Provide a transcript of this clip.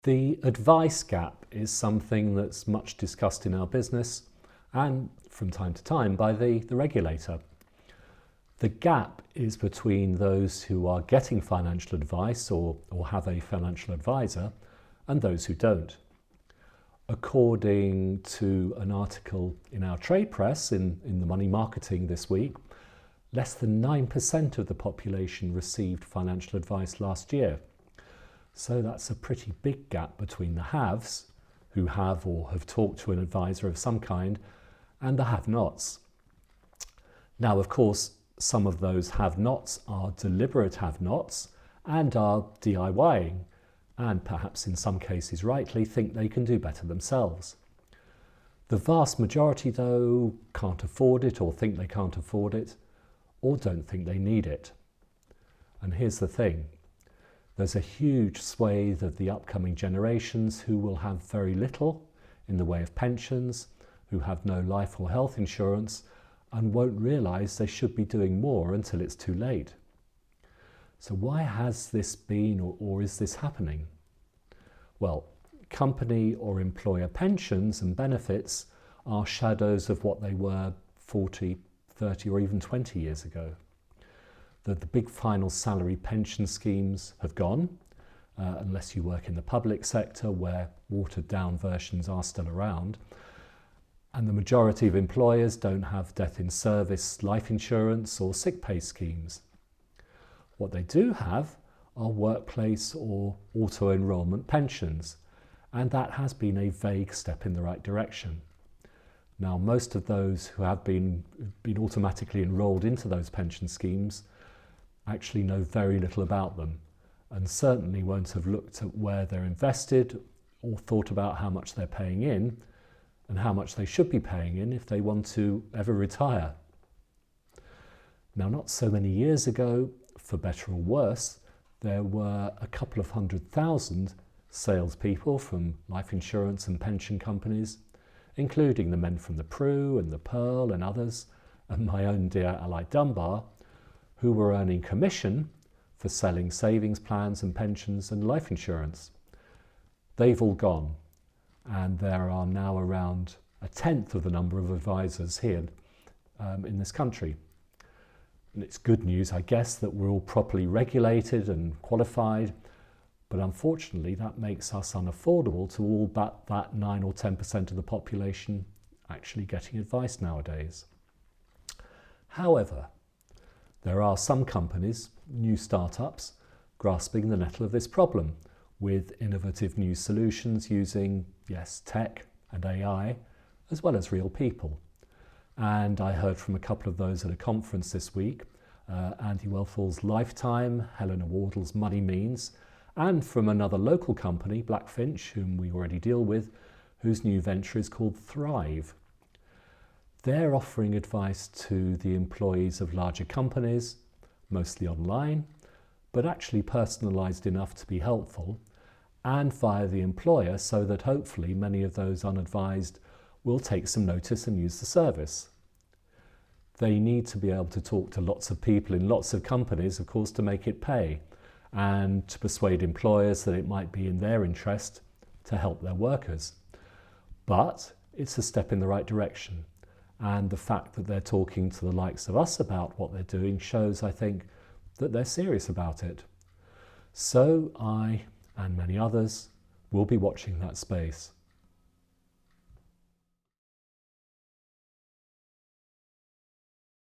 The advice gap is something that's much discussed in our business and from time to time by the regulator. The gap is between those who are getting financial advice or have a financial advisor and those who don't. According to an article in our trade press in the Money Marketing this week, less than 9% of the population received financial advice last year. So that's a pretty big gap between the haves, who have or have talked to an advisor of some kind, and the have-nots. Now, of course, some of those have-nots are deliberate have-nots and are DIYing, and perhaps in some cases rightly think they can do better themselves. The vast majority, though, can't afford it or think they can't afford it, or don't think they need it. And here's the thing. There's a huge swathe of the upcoming generations who will have very little in the way of pensions, who have no life or health insurance, and won't realise they should be doing more until it's too late. So why has this been or is this happening? Well, company or employer pensions and benefits are shadows of what they were 40, 30 or even 20 years ago. The big final salary pension schemes have gone, unless you work in the public sector where watered down versions are still around. And the majority of employers don't have death in service life insurance or sick pay schemes. What they do have are workplace or auto-enrolment pensions, and that has been a vague step in the right direction. Now, most of those who have been automatically enrolled into those pension schemes actually know very little about them, and certainly won't have looked at where they're invested or thought about how much they're paying in and how much they should be paying in if they want to ever retire. Now, not so many years ago, for better or worse, there were a couple of 100,000 salespeople from life insurance and pension companies, including the men from the Pru and the Pearl and others, and my own dear Ally Dunbar, who were earning commission for selling savings plans and pensions and life insurance. They've all gone, and there are now around a tenth of the number of advisors here in this country. And it's good news, I guess, that we're all properly regulated and qualified, but unfortunately that makes us unaffordable to all but that 9 or 10% of the population actually getting advice nowadays. However, there are some companies, new startups, grasping the nettle of this problem with innovative new solutions using, yes, tech and AI, as well as real people. And I heard from a couple of those at a conference this week, Andy Wellfall's Lifetime, Helena Wardle's Money Means, and from another local company, Blackfinch, whom we already deal with, whose new venture is called Thrive. They're offering advice to the employees of larger companies, mostly online, but actually personalised enough to be helpful, and via the employer so that hopefully many of those unadvised will take some notice and use the service. They need to be able to talk to lots of people in lots of companies, of course, to make it pay, and to persuade employers that it might be in their interest to help their workers. But it's a step in the right direction. And the fact that they're talking to the likes of us about what they're doing shows, I think, that they're serious about it. So I, and many others, will be watching that space.